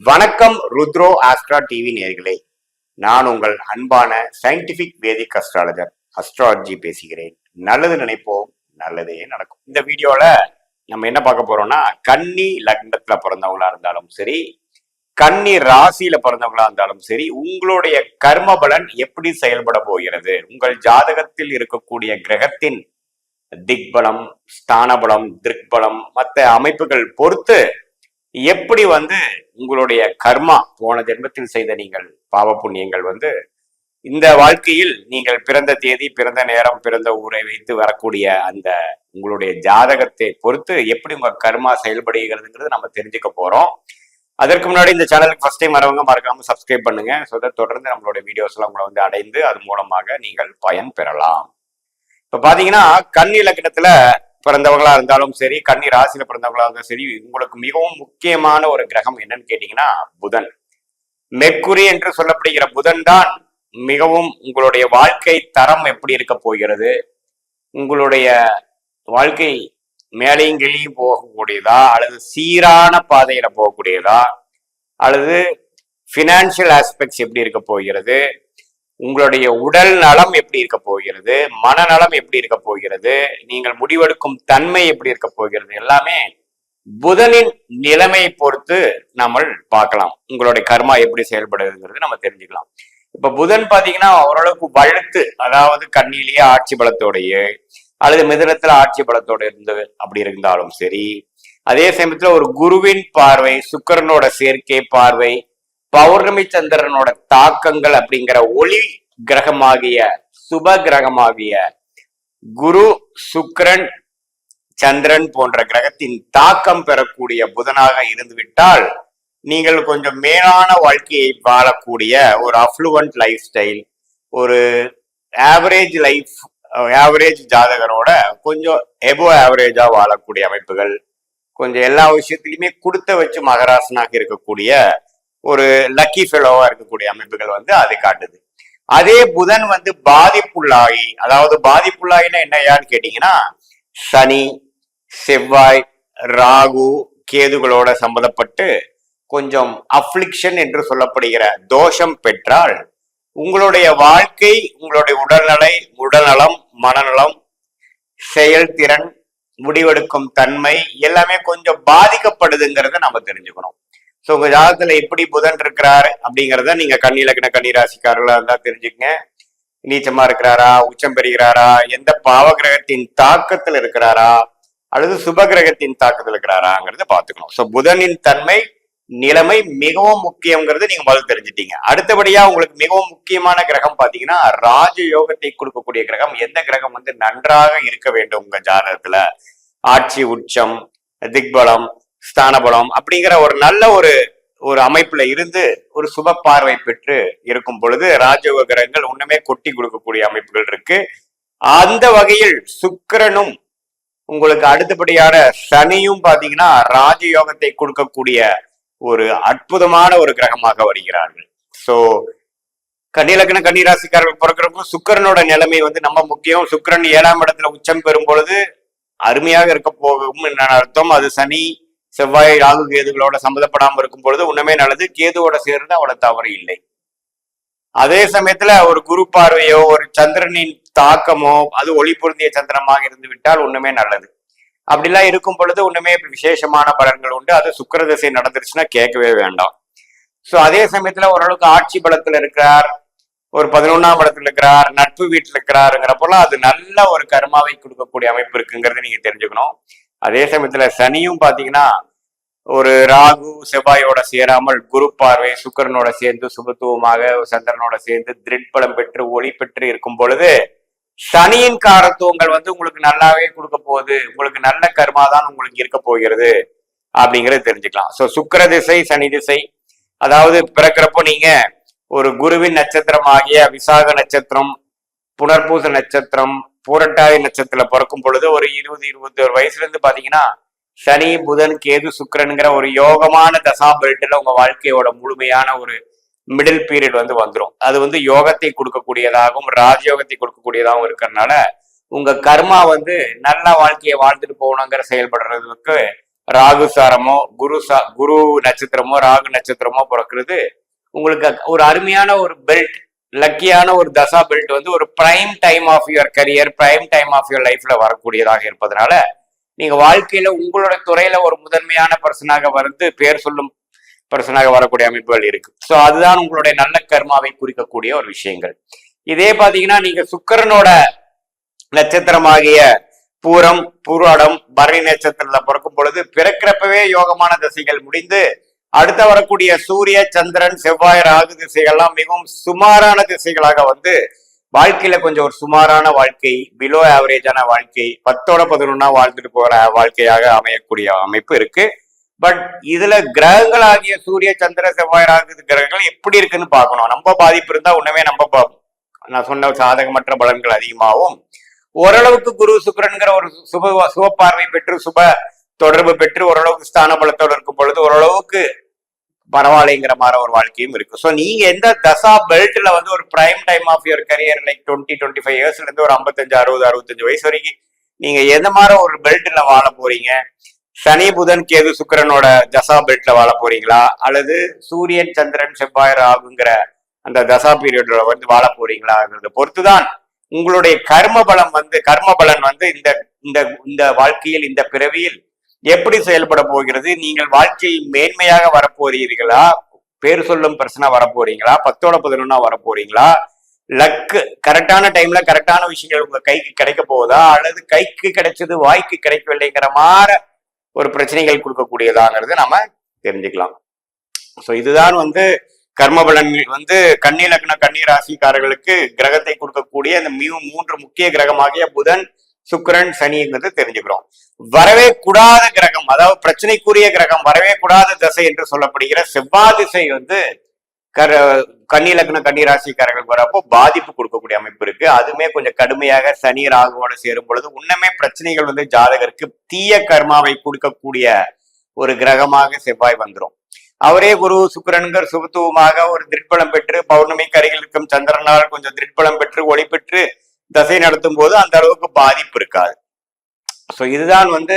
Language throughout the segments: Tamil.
வணக்கம் ருத்ரோ ஆஸ்ட்ரா டிவி நேயர்களே. நான் உங்கள் அன்பான சயின்டிபிக் வேதிக் அஸ்ட்ராலஜர் அஸ்ட்ராலஜி பேசுகிறேன். நல்லது நினைப்போம், நல்லதே நடக்கும். இந்த வீடியோல நம்ம என்ன பார்க்க போறோம்னா, கன்னி லக்னத்துல பிறந்தவங்களா இருந்தாலும் சரி, கன்னி ராசியில பிறந்தவங்களா இருந்தாலும் சரி, உங்களுடைய கர்ம பலன் எப்படி செயல்பட போகிறது, உங்கள் ஜாதகத்தில் இருக்கக்கூடிய கிரகத்தின் திக்பலம், ஸ்தானபலம், திருக்பலம், மற்ற அமைப்புகள் பொறுத்து எப்படி உங்களுடைய கர்மா, போன ஜென்மத்தில் செய்த நீங்கள் பாவ புண்ணியங்கள் இந்த வாழ்க்கையில் நீங்கள் பிறந்த தேதி, பிறந்த நேரம், பிறந்த ஊரை வைத்து வரக்கூடிய அந்த உங்களுடைய ஜாதகத்தை பொறுத்து எப்படி உங்க கர்மா செயல்படுகிறதுங்கிறது நம்ம தெரிஞ்சுக்க போறோம். அதற்கு முன்னாடி இந்த சேனலுக்கு ஃபர்ஸ்ட் டைம் வரவங்க மறக்காம சப்ஸ்கிரைப் பண்ணுங்க. ஸோ தொடர்ந்து நம்மளுடைய வீடியோஸ் எல்லாம் உங்களை அடைந்து அது மூலமாக நீங்கள் பயன் பெறலாம். இப்ப பாத்தீங்கன்னா, கன்னி லக்னத்துல பிறந்தவங்களா இருந்தாலும் சரி, கன்னி ராசியில பிறந்தவங்களா இருந்தாலும் சரி, உங்களுக்கு மிகவும் முக்கியமான ஒரு கிரகம் என்னன்னு கேட்டீங்கன்னா புதன். மெர்க்குரி என்று சொல்லப்படுகிற புதன் தான் மிகவும் உங்களுடைய வாழ்க்கை தரம் எப்படி இருக்க போகிறது, உங்களுடைய வாழ்க்கை மேலையும் கீழையும் போகக்கூடியதா, அல்லது சீரான பாதையில போகக்கூடியதா, அல்லது பினான்சியல் ஆஸ்பெக்ட்ஸ் எப்படி இருக்க போகிறது, உங்களுடைய உடல் நலம் எப்படி இருக்க போகிறது, மனநலம் எப்படி இருக்க போகிறது, நீங்கள் முடிவெடுக்கும் தன்மை எப்படி இருக்க போகிறது, எல்லாமே புதனின் நிலைமையை பொறுத்து நம்ம பார்க்கலாம். உங்களுடைய கர்மா எப்படி செயல்படுதுங்கிறது நம்ம தெரிஞ்சுக்கலாம். இப்ப புதன் பாத்தீங்கன்னா ஓரளவுக்கு வழுத்து, அதாவது கண்ணிலேயே ஆட்சி பலத்தோடைய அல்லது மிதுனத்துல ஆட்சி பலத்தோட இருந்து அப்படி இருந்தாலும் சரி, அதே சமயத்துல ஒரு குருவின் பார்வை, சுக்கிரனோட சேர்க்கை பார்வை, பௌர்ணமி சந்திரனோட தாக்கங்கள் அப்படிங்கிற ஒளி கிரகமாகிய சுப கிரகமாகிய குரு, சுக்கிரன், சந்திரன் போன்ற கிரகத்தின் தாக்கம் பெறக்கூடிய புதனாக இருந்துவிட்டால் நீங்கள் கொஞ்சம் மேலான வாழ்க்கையை வாழக்கூடிய ஒரு அஃப்ளூவன்ட் லைஃப் ஸ்டைல், ஒரு ஆவரேஜ் லைஃப், ஆவரேஜ் ஜாதகரோட கொஞ்சம் எபோ ஆவரேஜா வாழக்கூடிய அமைப்புகள், கொஞ்சம் எல்லா விஷயத்திலுமே கொடுத்த வச்சு மகராசனாக இருக்கக்கூடிய ஒரு லக்கி ஃபெலோவா இருக்கக்கூடிய அமைப்புகள் அது காட்டுது. அதே புதன் பாதிப்புள்ளாகி, அதாவது பாதிப்புள்ளாகினா என்னையான்னு கேட்டீங்கன்னா, சனி, செவ்வாய், ராகு, கேதுகளோட சம்பந்தப்பட்டு கொஞ்சம் அஃப்ளிக்ஷன் என்று சொல்லப்படுகிற தோஷம் பெற்றால் உங்களுடைய வாழ்க்கை, உங்களுடைய உடல்நலம், மனநலம், செயல்திறன், முடிவெடுக்கும் தன்மை எல்லாமே கொஞ்சம் பாதிக்கப்படுதுங்கிறத நம்ம தெரிஞ்சுக்கணும். ஸோ உங்க ஜாதகத்துல எப்படி புதன் இருக்கிறாரு அப்படிங்கிறத நீங்க கன்னி லக்ன கன்னி ராசிக்காரர்களா இருந்தா தெரிஞ்சுக்கங்க. நீச்சமா இருக்கிறாரா, உச்சம் பெறுகிறாரா, எந்த பாவ கிரகத்தின் தாக்கத்தில் இருக்கிறாரா, அல்லது சுப கிரகத்தின் தாக்கத்தில் இருக்கிறாராங்கிறத பாத்துக்கணும். ஸோ புதனின் தன்மை, நிலைமை மிகவும் முக்கியங்கிறது நீங்க முதல்ல தெரிஞ்சுட்டீங்க. அடுத்தபடியா உங்களுக்கு மிகவும் முக்கியமான கிரகம் பாத்தீங்கன்னா ராஜ யோகத்தை கொடுக்கக்கூடிய கிரகம். எந்த கிரகம் நன்றாக இருக்க வேண்டும் உங்க ஜாதகத்துல, ஆட்சி, உச்சம், திக்பலம், ஸ்தானபலம் அப்படிங்கிற ஒரு நல்ல ஒரு அமைப்புல இருந்து ஒரு சுப பார்வை பெற்று இருக்கும் பொழுது ராஜயோக கிரகங்கள் ஒண்ணுமே கொட்டி கொடுக்கக்கூடிய அமைப்புகள் இருக்கு. அந்த வகையில் சுக்கிரனும் உங்களுக்கு அடுத்தபடியான சனியும் பாத்தீங்கன்னா ராஜயோகத்தை கொடுக்கக்கூடிய ஒரு அற்புதமான ஒரு கிரகமாக வருகிறார்கள். சோ கன்னிலக்ன கன்னிராசிக்காரர்கள் பிறக்கிறப்போ சுக்கிரனோட நிலைமை நம்ம முக்கியம். சுக்கிரன் 7ஆம் இடத்துல உச்சம் பெறும் பொழுது அருமையாக இருக்க போகும் என்ன அர்த்தம். அது சனி, செவ்வாய், ராகு, கேதுகளோட சம்மந்தப்படாம இருக்கும் பொழுது உண்மையே நல்லது. கேதுவோட சேர்ந்து அவ்வளவு தவறு இல்லை. அதே சமயத்துல ஒரு குரு பார்வையோ, ஒரு சந்திரனின் தாக்கமோ, அது ஒளி பொருந்திய சந்திரமாக இருந்து விட்டால் ஒண்ணுமே நல்லது. அப்படிலாம் இருக்கும் பொழுது ஒண்ணுமே விசேஷமான பலன்கள் உண்டு. அது சுக்கிர திசை நடந்துருச்சுன்னா கேட்கவே வேண்டாம். சோ அதே சமயத்துல ஓரளவுக்கு ஆட்சி பலத்துல இருக்கிறார், ஒரு 11ஆம் இடத்துல இருக்கிறார், நட்பு வீட்டுல இருக்கிறாருங்கிறப்பெல்லாம் அது நல்ல ஒரு கர்மாவை கொடுக்கக்கூடிய அமைப்பு இருக்குங்கிறத நீங்க தெரிஞ்சுக்கணும். அதே சமயத்துல சனியும் பாத்தீங்கன்னா ஒரு ராகு, செவ்வாயோட சேராமல் குரு பார்வை, சுக்கிரனோட சேர்ந்து சுபத்துவமாக சந்திரனோட சேர்ந்து திருட்பலம் பெற்று ஒளி பெற்று இருக்கும் பொழுது சனியின் காரத்துவங்கள் உங்களுக்கு நல்லாவே கொடுக்க போகுது. உங்களுக்கு நல்ல கர்மா தான் உங்களுக்கு இருக்க போகிறது அப்படிங்கறத தெரிஞ்சுக்கலாம். சோ சுக்கிர திசை, சனி திசை, அதாவது பிறக்கிறப்போ நீங்க ஒரு குருவின் நட்சத்திரம் ஆகிய விசாக நட்சத்திரம், புனர்பூச நட்சத்திரம், பூரட்டாதி நட்சத்திரத்துல பிறக்கும் பொழுது ஒரு 20-21 வயசுல இருந்து பாத்தீங்கன்னா சனி, புதன், கேது, சுக்கிரனுங்கிற ஒரு யோகமான தசா பெல்ட்ல உங்க வாழ்க்கையோட முழுமையான ஒரு மிடில் பீரியட் வந்துடும். அது யோகத்தை கொடுக்கக்கூடியதாகவும் ராஜயோகத்தை கொடுக்கக்கூடியதாகவும் இருக்கிறதுனால உங்க கர்மா நல்ல வாழ்க்கையை வாழ்ந்துட்டு போகணுங்கிற செயல்படுறதுக்கு ராகு சாரமோ குரு நட்சத்திரமோ ராகு நட்சத்திரமோ பிறக்கிறது உங்களுக்கு ஒரு அருமையான ஒரு பெல்ட், லக்கியான ஒரு தசா பெல்ட் வந்து ஒரு prime time of your career, prime time of your லைஃப்ல வரக்கூடியதாக இருப்பதனால நீங்க வாழ்க்கையில உங்களோட துறையில ஒரு முதன்மையான பர்சனாக வந்து பேர் சொல்லும் பர்சனாக வரக்கூடிய அமைப்புகள் இருக்கு. ஸோ அதுதான் உங்களுடைய நல்ல கர்மாவை குறிக்கக்கூடிய ஒரு விஷயங்கள். இதே பாத்தீங்கன்னா நீங்க சுக்கிரனோட நட்சத்திரமாகிய பூரம், பூராடம், பரணி நட்சத்திரத்துல பிறக்கும் பொழுது பிறக்கிறப்பவே யோகமான திசைகள் முடிந்து அடுத்த வரக்கூடிய சூரிய, சந்திரன், செவ்வாய், ராகு திசைகள்லாம் மிகவும் சுமாரான திசைகளாக வந்து வாழ்க்கையில கொஞ்சம் ஒரு சுமாரான வாழ்க்கை, பிலோ ஆவரேஜான வாழ்க்கை, 10-11 வாழ்ந்துட்டு போற வாழ்க்கையாக அமையக்கூடிய அமைப்பு இருக்கு. பட் இதுல கிரகங்களாகிய சூரிய, சந்திர, செவ்வாய், ராகு கிரகங்கள் எப்படி இருக்குன்னு பார்க்கணும். நம்ம பாதிப்பு இருந்தா உடனே நம்ம நான் சொன்ன சாதகமற்ற பலன்கள் அதிகமாகவும், ஓரளவுக்கு குரு சுக்கிரன்கிற ஒரு சுப பார்வை பெற்று சுப தொடர்பு பெற்று ஓரளவுக்கு ஸ்தான பலத்தோடு இருக்கும் பொழுது ஓரளவுக்கு பரவாயில்லைங்கிற மாதிரி ஒரு வாழ்க்கையும் இருக்கு. ஸோ நீங்க எந்த தசா பெல்ட்ல வந்து ஒரு prime time of your career like 20-25 இயர்ஸ்ல இருந்து ஒரு 55-60-65 வயசு வரைக்கும் நீங்க எந்த மாதிரி ஒரு பெல்ட்ல வாழ போறீங்க? சனி, புதன், கேது, சுக்கிரனோட தசா பெல்ட்ல வாழ போறீங்களா, அல்லது சூரியன், சந்திரன், செவ்வாய், ராகுங்கிற அந்த தசா பீரியட்ல வந்து வாழ போறீங்களாங்கிறத பொறுத்துதான் உங்களுடைய கர்ம பலன் வந்து இந்த இந்த இந்த வாழ்க்கையில், இந்த பிறவியில் எப்படி செயல்பட போகிறது? நீங்கள் வாழ்க்கையை மேன்மையாக வரப்போறீர்களா, பேர் சொல்லும் பிரச்சனை வரப்போறீங்களா, 10-11 வரப்போறீங்களா, லக்கு கரெக்டான டைம்ல கரெக்டான விஷயங்கள் உங்க கைக்கு கிடைக்க போகுதா, அல்லது கைக்கு கிடைச்சது வாய்க்கு கிடைக்கவில்லைங்கிற மாதிரி ஒரு பிரச்சனைகள் கொடுக்கக்கூடியதாங்கிறது நம்ம தெரிஞ்சுக்கலாம். ஸோ இதுதான் வந்து கர்மபலன் வந்து கன்னி லக்ன கன்னி ராசிக்காரர்களுக்கு கிரகத்தை கொடுக்கக்கூடிய அந்த 3 முக்கிய கிரகமாகிய புதன், சுக்கிரன், சனிங்கிறது தெரிஞ்சுக்கிறோம். வரவே கூடாத கிரகம், அதாவது பிரச்சனைக்குரிய கிரகம், வரவே கூடாத திசை என்று சொல்லப்படுகிற செவ்வாய் திசை வந்து கன்னி லக்ன கன்னி ராசிக்காரர்களுக்கு வரப்போ பாதிப்பு கொடுக்கக்கூடிய அமைப்பு இருக்கு. அதுமே கொஞ்சம் கடுமையாக சனி ராகுவோட சேரும் பொழுது உன்னமே பிரச்சனைகள் வந்து ஜாதகருக்கு தீய கர்மாவை கொடுக்கக்கூடிய ஒரு கிரகமாக செவ்வாய் வந்துடும். அவரே குரு சுக்கிரன்கர் சுபத்துவமாக ஒரு திருப்பலம் பெற்று பௌர்ணமிக்கு அருகில் இருக்கும் சந்திரனால் கொஞ்சம் திருப்பலம் பெற்று ஒளி பெற்று தசை நடத்தும் போது அந்த அளவுக்கு பாதிப்பு இருக்காது. ஸோ இதுதான் வந்து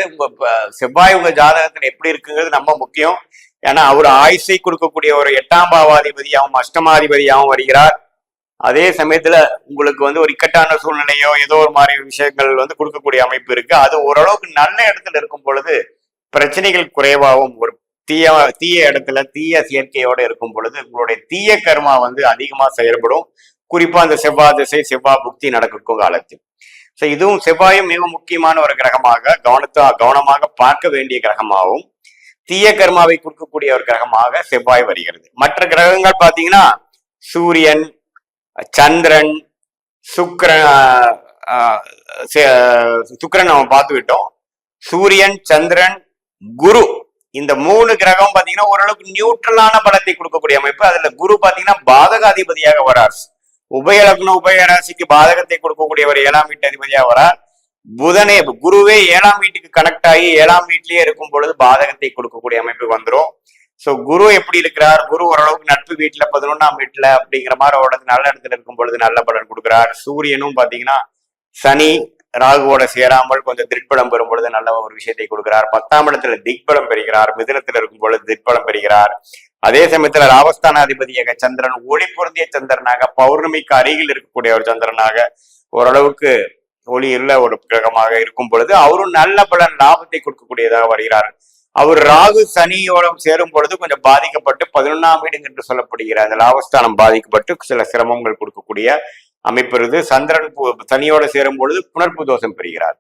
செவ்வாய் உங்க ஜாதகத்துல எப்படி இருக்குங்கிறது ரொம்ப முக்கியம். ஏன்னா அவர் ஆயுசை கொடுக்கக்கூடிய ஒரு 8ஆம் பாவாதிபதியாகவும் அஷ்டமாதிபதியாகவும் வருகிறார். அதே சமயத்துல உங்களுக்கு வந்து ஒரு இக்கட்டான சூழ்நிலையோ ஏதோ ஒரு மாதிரி விஷயங்கள் வந்து கொடுக்கக்கூடிய அமைப்பு இருக்கு. அது ஓரளவுக்கு நல்ல இடத்துல இருக்கும் பொழுது பிரச்சனைகள் குறைவாகவும், ஒரு தீய இடத்துல தீய சேர்க்கையோட இருக்கும் பொழுது உங்களுடைய தீய கர்மா வந்து அதிகமா செயல்படும். குறிப்பா அந்த செவ்வாய் திசை, செவ்வாய் புக்தி நடக்கும் காலத்தில். ஸோ இதுவும் செவ்வாயும் மிக முக்கியமான ஒரு கிரகமாக கவனமாக பார்க்க வேண்டிய கிரகமாகவும் தீய கர்மாவை கொடுக்கக்கூடிய ஒரு கிரகமாக செவ்வாய் வருகிறது. மற்ற கிரகங்கள் பார்த்தீங்கன்னா சூரியன், சந்திரன், சுக்கிரன் நம்ம பார்த்து விட்டோம். சூரியன், சந்திரன், குரு, இந்த 3 கிரகம் பாத்தீங்கன்னா ஓரளவுக்கு நியூட்ரலான பலத்தை கொடுக்கக்கூடிய அமைப்பு. அதுல குரு பாத்தீங்கன்னா பாதகாதிபதியாக வரார். உபயலக்னம் உபயராசிக்கு பாதகத்தை கொடுக்கக்கூடியவர் 7ஆம் வீட்டு அதிபதியாக வரார். புதனே குருவே 7ஆம் வீட்டுக்கு கனெக்ட் ஆகி 7ஆம் வீட்லயே இருக்கும் பொழுது பாதகத்தை கொடுக்கக்கூடிய அமைப்பு வந்துடும். ஸோ குரு எப்படி இருக்கிறார்? குரு ஓரளவுக்கு நட்பு வீட்டுல 11ஆம் வீட்டுல அப்படிங்கிற மாதிரி நல்ல இடத்துல இருக்கும் பொழுது நல்ல பலன் கொடுக்கிறார். சூரியனும் பாத்தீங்கன்னா சனி ராகுவோட சேராமல் கொஞ்சம் திக்பலம் பெறும் பொழுது நல்ல ஒரு விஷயத்தை கொடுக்கிறார். 10ஆம் இடத்துல திக்பலம் பெறுகிறார். மிதுனத்துல இருக்கும் பொழுது திக்பலம் பெறுகிறார். அதே சமயத்துல ராவஸ்தான அதிபதியாக சந்திரன் ஒளி பொருந்திய சந்திரனாக பௌர்ணமிக்கு அருகில் இருக்கக்கூடிய ஒரு சந்திரனாக ஓரளவுக்கு ஒளியுள்ள ஒரு கிரகமாக இருக்கும் பொழுது அவரும் நல்ல பலன் லாபத்தை கொடுக்கக்கூடியதாக வருகிறார். அவர் ராகு சனியோட சேரும் பொழுது கொஞ்சம் பாதிக்கப்பட்டு 11ஆம் வீடு என்று சொல்லப்படுகிற அந்த லாபஸ்தானம் பாதிக்கப்பட்டு சில சிரமங்கள் கொடுக்கக்கூடிய அமைப்பு இருந்து சந்திரன் சனியோட சேரும் பொழுது புனர்ப்பு தோஷம் பெறுகிறார்.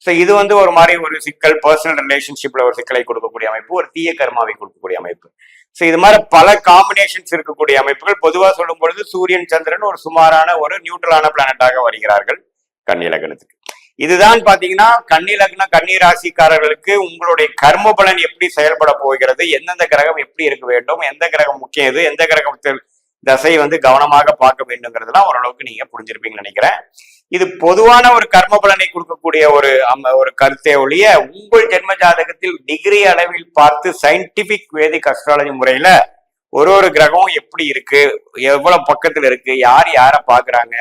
ஸோ இது வந்து ஒரு மாதிரி ஒரு சிக்கல், பர்சனல் ரிலேஷன்ஷிப்ல ஒரு சிக்கலை கொடுக்கக்கூடிய அமைப்பு, ஒரு தீய கர்மாவை கொடுக்கக்கூடிய அமைப்பு. ஸோ இது மாதிரி பல காம்பினேஷன்ஸ் இருக்கக்கூடிய அமைப்புகள். பொதுவாக சொல்லும் பொழுது சூரியன் சந்திரன் ஒரு சுமாரான ஒரு நியூட்ரலான பிளானட்டாக வருகிறார்கள் கன்னி லக்னத்துக்கு. இதுதான் பாத்தீங்கன்னா கன்னி லக்ன கன்னி ராசிக்காரர்களுக்கு உங்களுடைய கர்ம பலன் எப்படி செயல்பட போகிறது, எந்தெந்த கிரகம் எப்படி இருக்க வேண்டும், எந்த கிரகம் முக்கியம், எது எந்த கிரகத்தில் தசை வந்து கவனமாக பார்க்க வேண்டுங்கிறதுலாம் ஓரளவுக்கு நீங்க புரிஞ்சிருப்பீங்கன்னு நினைக்கிறேன். இது பொதுவான ஒரு கர்ம பலனை கொடுக்கக்கூடிய ஒரு கருத்தை ஒழிய உங்கள் ஜென்ம ஜாதகத்தில் டிகிரி அளவில் பார்த்து சயின்டிபிக் வேதிக் அஸ்ட்ராலஜி முறையில ஒரு கிரகம் எப்படி இருக்கு, எவ்வளவு பக்கத்துல இருக்கு, யார் யாரை பாக்குறாங்க,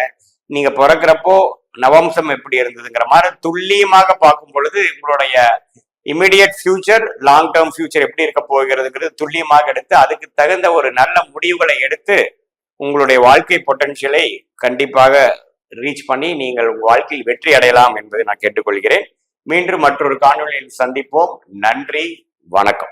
நீங்க பிறக்கிறப்போ நவம்சம் எப்படி இருந்ததுங்கிற மாதிரி துல்லியமாக பார்க்கும் பொழுது உங்களுடைய immediate future, long term future எப்படி இருக்க போகிறதுங்கிறது துல்லியமாக எடுத்து அதுக்கு தகுந்த ஒரு நல்ல முடிவுகளை எடுத்து உங்களுடைய வாழ்க்கை பொட்டன்ஷியலை கண்டிப்பாக ரீச் பண்ணி நீங்கள் உங்கள் வாழ்க்கையில் வெற்றி அடையலாம் என்பதை நான் கேட்டுக்கொள்கிறேன். மீண்டும் மற்றொரு காணொலியில் சந்திப்போம். நன்றி, வணக்கம்.